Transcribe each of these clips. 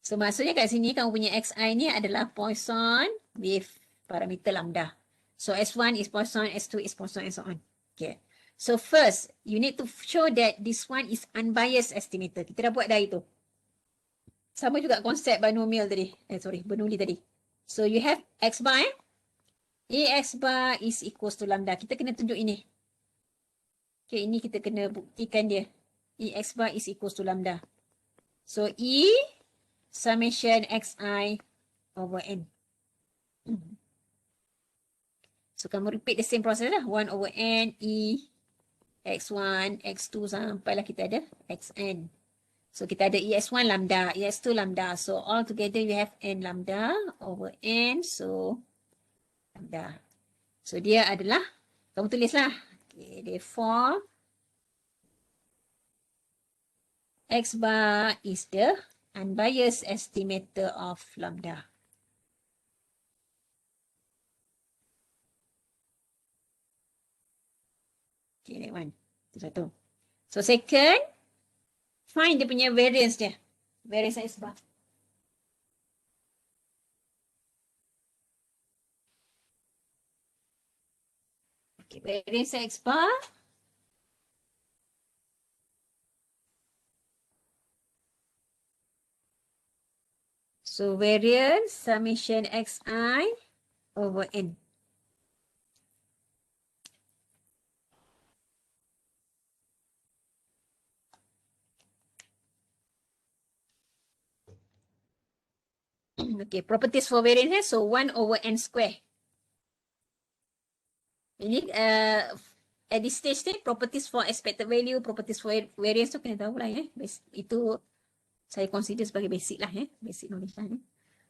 So maksudnya kat sini kamu punya xi ni adalah Poisson with parameter lambda. So S1 is Poisson, S2 is Poisson and so on. Okay. So first, you need to show that this one is unbiased estimator. Kita dah buat dah itu. Sama juga konsep binomial tadi. Bernoulli tadi. So you have x bar Ax bar is equals to lambda. Kita kena tunjuk ini. Okay, ini kita kena buktikan dia. Ex bar is equals to lambda. So E summation xi over n. So kamu repeat the same process lah. 1 over n E x1, x2 sampailah kita ada xn. So kita ada ex1 lambda, ex2 lambda. So all together you have n lambda over n. So lambda. So dia adalah, kamu tulislah. Okay, therefore x bar is the unbiased estimator of lambda. Okay, that one. Itu satu. So second, find dia punya variance dia. Variance x bar. Okay, variance x bar. So variance summation xi over n. Okay, properties for variance. So 1 over n square. Ini at this stage ni, properties for expected value, properties for variance tu kena tahu lah ya. Itu saya consider sebagai basic lah ya. Basic knowledge lah ya.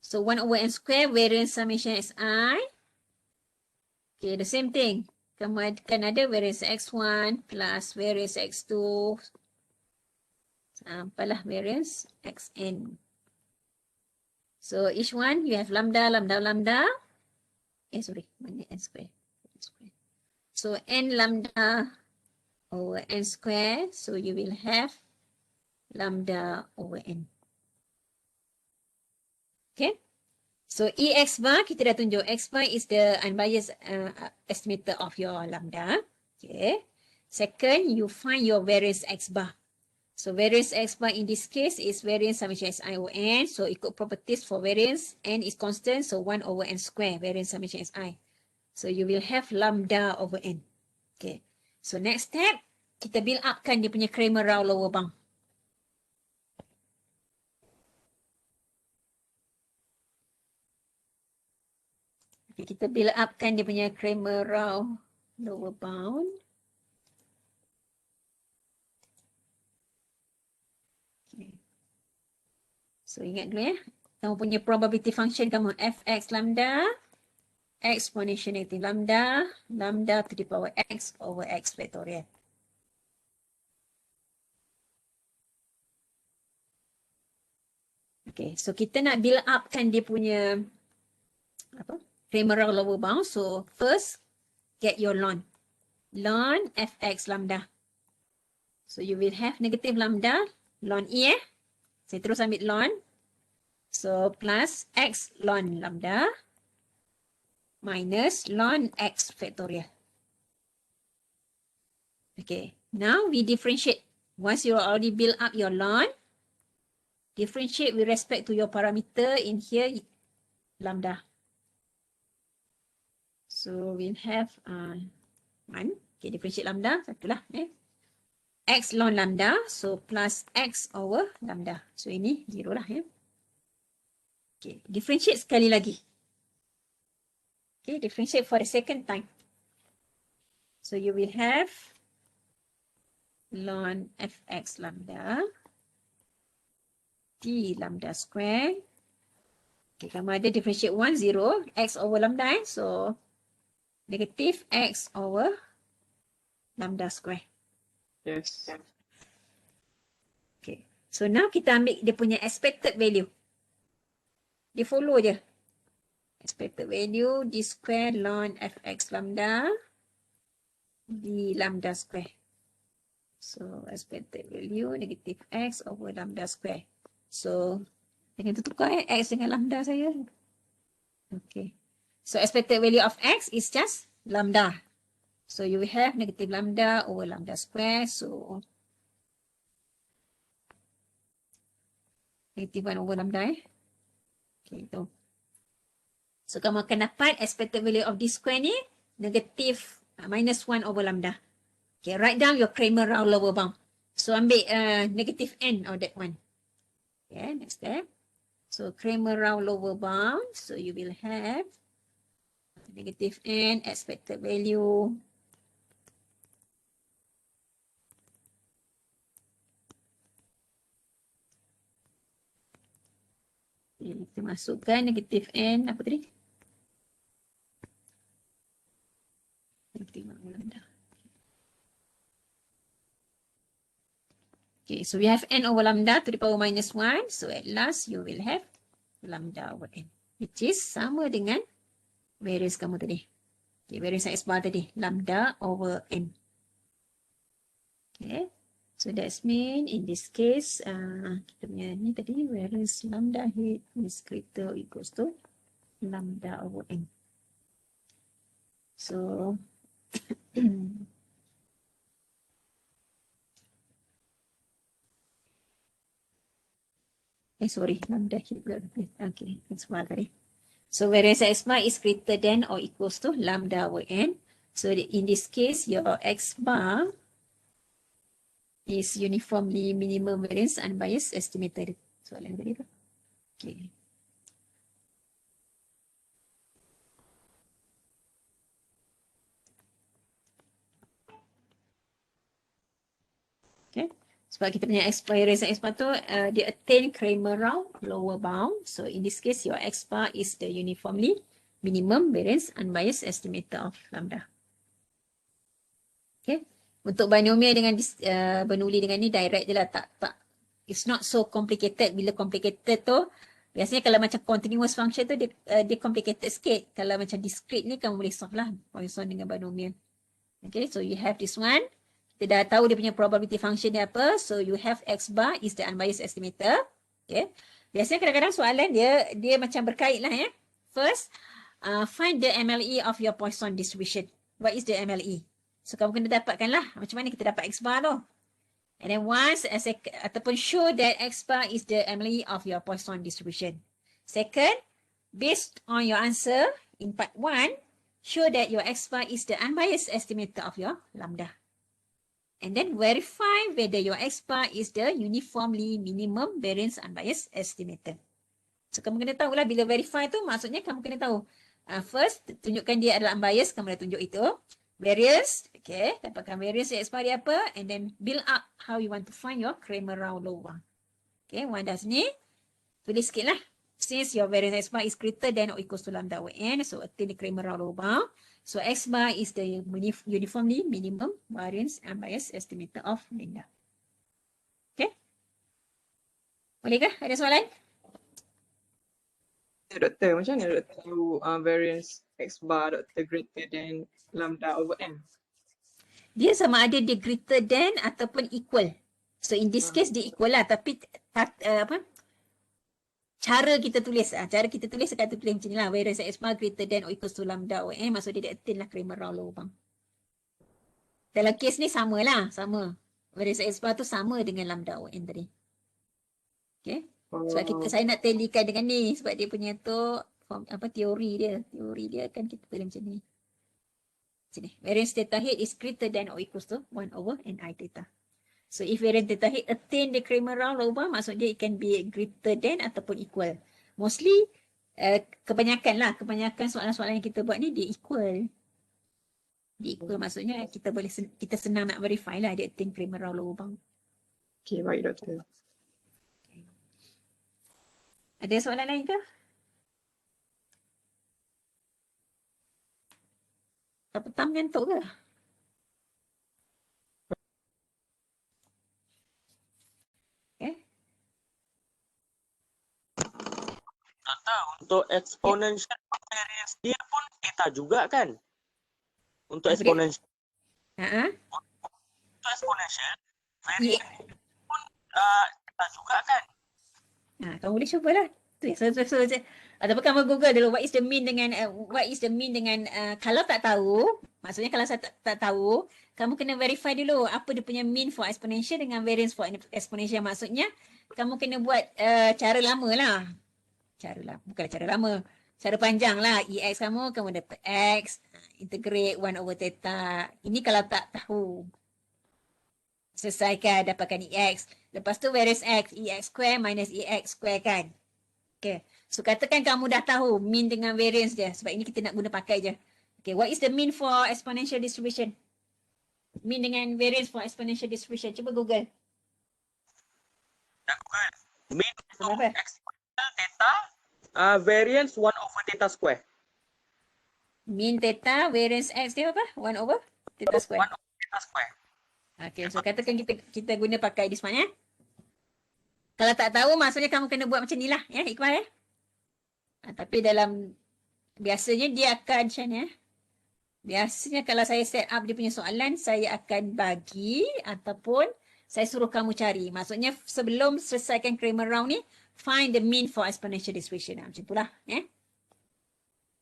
So 1 over n square, variance summation xi. Okay, the same thing. Kamu akan ada variance x1 plus variance x2. Sampailah variance xn. So each one you have lambda, lambda, lambda. Mana n square? So n lambda over n square. So you will have lambda over n. Okay. So Ex bar kita dah tunjuk. X bar is the unbiased estimator of your lambda. Okay. Second, you find your variance x bar. So variance x bar in this case is variance summation xi over n. So ikut properties for variance, n is constant. So 1 over n square, variance summation xi. So you will have lambda over n. Okay. So next step, kita build upkan dia punya Cramer-Rao lower bound. Okay, kita build upkan dia punya Cramer-Rao lower bound. Okay. So ingat dulu ya, kamu punya probability function kamu fx lambda, exponential negative lambda, lambda to the power x over x factorial. Okay, so kita nak build upkan dia punya Cramer-Rao lower bound. So first, get your ln. Ln fx lambda. So you will have negative lambda, ln e Saya terus ambil ln. So plus x ln lambda minus ln x factorial. Okay, now we differentiate. Once you already build up your ln, differentiate with respect to your parameter in here, lambda. So we'll have 1. Okay, differentiate lambda, satulah. X ln lambda, so plus x over lambda. So ini 0 lah ya. Okay, differentiate sekali lagi. Okay, differentiate for the second time. So you will have ln fx lambda d lambda square. Okay, kamu ada differentiate 1, 0, x over lambda. So negative x over lambda square. Yes. Okay. So now kita ambil dia punya expected value. Dia follow je. Expected value d square ln fx lambda d lambda square. So expected value negative x over lambda square. So Jangan tukar X dengan lambda saya. Okay. So expected value of X is just lambda. So you will have negative lambda over lambda square. So negative 1 over lambda. Okay, itu. So kamu akan dapat expected value of this square ni negative minus 1 over lambda. Okay, write down your Cramer-Rao lower bound. So ambil negative n of that one. Okay, next step. So Cramer-Rao lower bound. So you will have negative n expected value. Kita masukkan negatif n apa tadi? Negatif lambda. Okay, so we have n over lambda to the power minus 1. So at last you will have lambda over n, which is sama dengan variance kamu tadi. Okay, variance X bar tadi, lambda over n. Okay, so that's mean in this case, kita punya ni tadi, variance lambda head is greater or equals to lambda over n. So, sorry, lambda head. Okay, X bar tadi. So whereas X bar is greater than or equals to lambda over n. So in this case, your X bar is uniformly minimum variance unbiased estimated. Soalan tadi tu. Okay. Okay. Sebab kita punya variance X bar tu, dia attain Cramer-Rao lower bound. So in this case, your X bar is the uniformly minimum variance unbiased estimator of lambda. Okay. Untuk binomial dengan Bernoulli dengan ni direct je lah. Tak. It's not so complicated. Bila complicated tu, biasanya kalau macam continuous function tu, dia complicated sikit. Kalau macam discrete ni, kamu boleh solve lah Poisson dengan binomial. Okay, so you have this one. Kita dah tahu dia punya probability function dia apa. So you have X bar is the unbiased estimator. Okay. Biasanya kadang-kadang soalan dia macam berkait lah ya. First, find the MLE of your Poisson distribution. What is the MLE? So kamu kena dapatkan lah macam mana kita dapat X bar tu. And then once, ataupun show that X bar is the MLE of your Poisson distribution. Second, based on your answer in part 1, show that your X bar is the unbiased estimator of your lambda. And then verify whether your X bar is the uniformly minimum variance unbiased estimator. So kamu kena tahu lah bila verify tu maksudnya kamu kena tahu. First, tunjukkan dia adalah unbiased, kamu dah tunjuk itu. Variance, okay, dapatkan variance X bar dia apa, and then build up how you want to find your Cramer-Rao lower. Okay, one dah sini, tulis sikit lah. Since your variance X bar is greater than or equals to lambda over n, so attain the Cramer-Rao lower. So X bar is the uniformly minimum variance unbiased estimator of lambda. Okay, bolehkah? Ada soalan? Doktor, macam mana doktor tahu variance X bar doktor greater than lambda over n? Dia sama ada dia greater than ataupun equal. So in this case dia equal lah, tapi cara kita tulis akan tulis macam ni lah. Variance X bar greater than or equals to lambda over n, maksud dia attain lah Cramer-Rao lower bound. Dalam kes ni sama lah, sama. Variance X bar tu sama dengan lambda over n tadi. Okay. Sebab saya nak talikan dengan ni sebab dia punya tu teori dia kan kita tulis macam ni. Sini. Variance theta head is greater than or equals to 1 over ni theta. So if variance theta head attain the Cramer-Rao lower, maksudnya it can be greater than ataupun equal. Mostly kebanyakan soalan-soalan yang kita buat ni dia equal. Dia equal maksudnya kita senang nak verify lah dia attain Cramer-Rao lower. Okay, baik doktor. Ada soalan lain ke? Tak petang ngantuk ke? Okay. Doktor, untuk exponential variance dia pun theta juga kan? Untuk exponential. Untuk exponential variance pun theta juga kan? Kamu boleh cubalah. Ataupun kamu Google dulu what is the mean dengan kalau tak tahu, maksudnya kalau saya tak tahu, kamu kena verify dulu apa dia punya mean for exponential dengan variance for exponential. Maksudnya kamu kena buat cara lama lah. Bukan cara lama. Cara panjang lah. EX kamu dapat X, integrate 1 over theta. Ini kalau tak tahu. Selesaikan, dapatkan EX. Lepas tu variance X, EX square minus EX square kan. Okay. So katakan kamu dah tahu mean dengan variance dia. Sebab ini kita nak guna pakai je. Okay, what is the mean for exponential distribution? Mean dengan variance for exponential distribution. Cuba Google. Dah Google. Mean untuk Kenapa? exponential theta, variance 1 over theta square. Mean theta, variance X dia apa? 1 over theta 1 square. over theta square. Okay, so katakan kita guna pakai this one ya. Kalau tak tahu, maksudnya kamu kena buat macam ni lah. Ya, Iqbal ya. Tapi biasanya dia akan macam ni ya. Biasanya kalau saya set up dia punya soalan, saya akan bagi ataupun saya suruh kamu cari. Maksudnya sebelum selesaikan Cramer round ni, find the mean for exponential distribution. Macam itulah. Ya.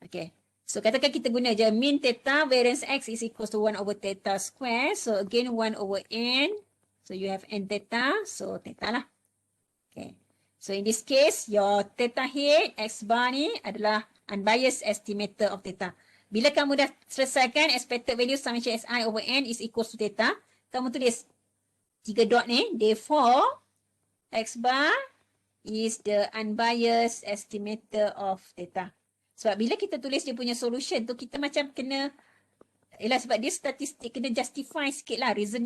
Okay. So katakan kita guna je mean theta variance X is equals to 1 over theta square. So again 1 over n. So you have n theta. So theta lah. Okay. So in this case, your theta head X bar ni adalah unbiased estimator of theta. Bila kamu dah selesaikan expected value summation Si over n is equals to theta, kamu tulis 3 dot ni, therefore X bar is the unbiased estimator of theta. Sebab bila kita tulis dia punya solution tu, kita macam kena, sebab dia statistik, kena justify sikit lah, reason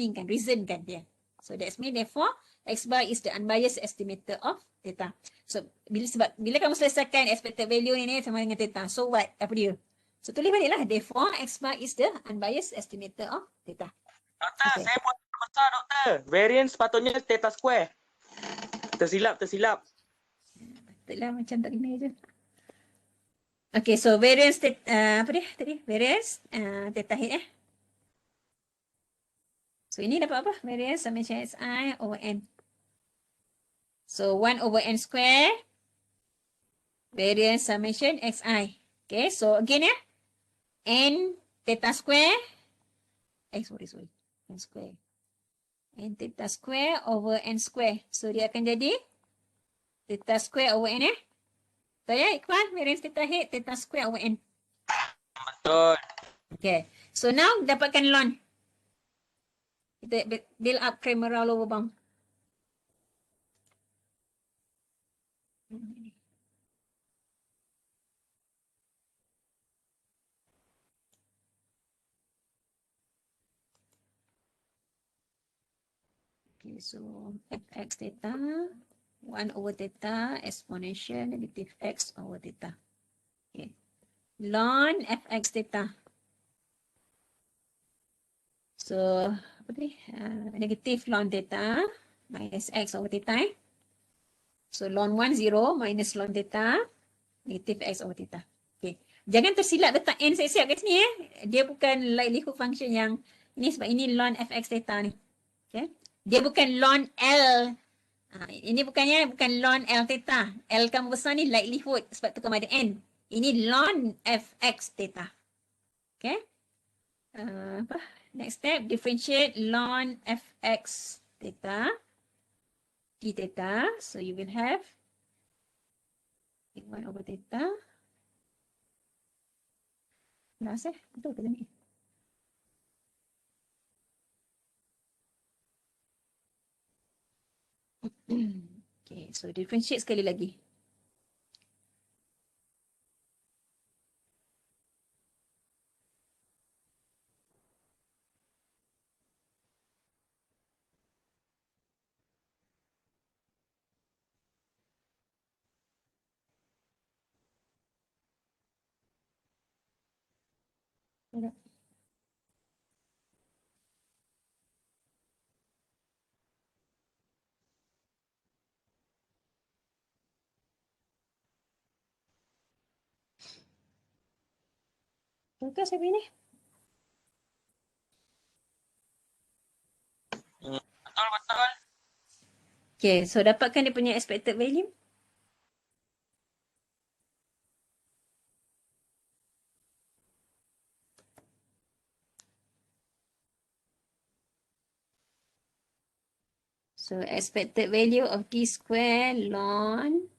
kan dia. So that's mean therefore X bar is the unbiased estimator of theta. So bila kamu selesaikan expected value ni sama dengan theta, so what? Apa dia? So tulis balik lah, therefore X bar is the unbiased estimator of theta. Doktor, Okay. saya buat besar doktor. Variance patutnya theta square. Tersilap. Patutlah macam tak kena je. Okay, so variance apa dia tadi? Variance theta head So ini dapat apa? Variance summation Si over n. So 1 over n square variance summation Xi. Okay, so again ya. N theta square. Sorry. N square. N theta square over n square. So dia akan jadi theta square over n Betul ya Iqbal? Variance theta head, theta square over n. Betul. Okay. So now dapatkan ln. Kita build up Cramer lower bound. Okay, so fx theta 1 over theta exponential negative x over theta. Okay. Ln fx theta. So apa tadi? Negative ln theta minus x over theta. So ln 1 0 minus ln theta negative x over theta. Okay. Jangan tersilap letak n siap-siap kat sini Dia bukan likelihood function yang ini sebab ini ln fx theta ni. Okay. Dia bukan ln L. Ini bukan ln L theta. L kamu besar ni likelihood sebab tu kamu ada n. Ini ln fx theta. Okay. Apa? Next step, differentiate ln fx theta d theta. So you will have 1 over theta. Plus betul ke ni? Okay, so differentiate sekali lagi. Betul saya ni? Betul. Okay, so dapatkan dia punya expected value. So expected value of d square ln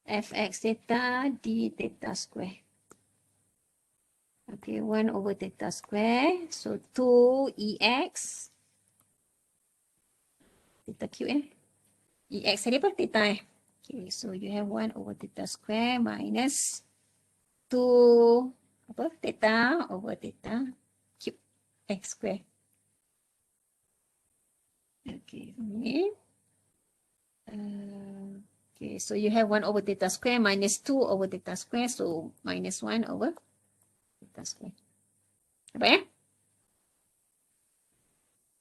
fx theta d theta square. Okay, 1 over theta square. So 2 ex. Theta cube ex tadi apa? Theta Okay, so you have 1 over theta square minus 2 apa? Theta over theta cube x square. Okay, ini. Okay, so you have 1 over theta square minus 2 over theta square. So minus 1 over theta square. Apa ya?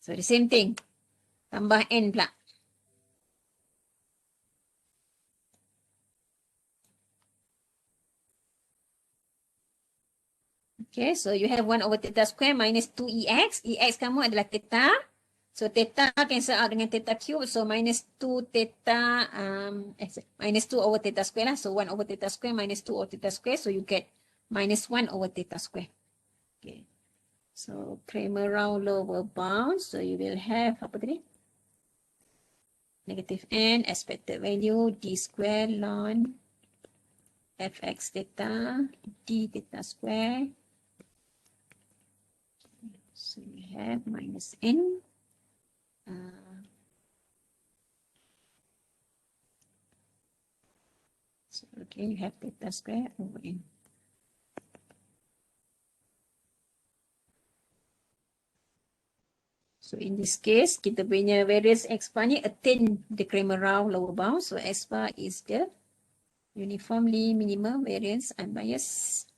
So the same thing. Tambah n pula. Okay, so you have 1 over theta square minus 2ex. Ex kamu adalah theta. So theta cancel out dengan theta cube. So minus 2 theta, minus 2 over theta square lah. So 1 over theta square minus 2 over theta square. So you get minus 1 over theta square. Okay. So Cramer-Rao lower bound. So you will have apa tadi? Negative n expected value d square ln fx theta d theta square. So you have minus n. So okay, you have theta square over n. So in this case, kita punya variance x bar ni attain the Cramer-Rao lower bound. So x bar is the uniformly minimum variance unbiased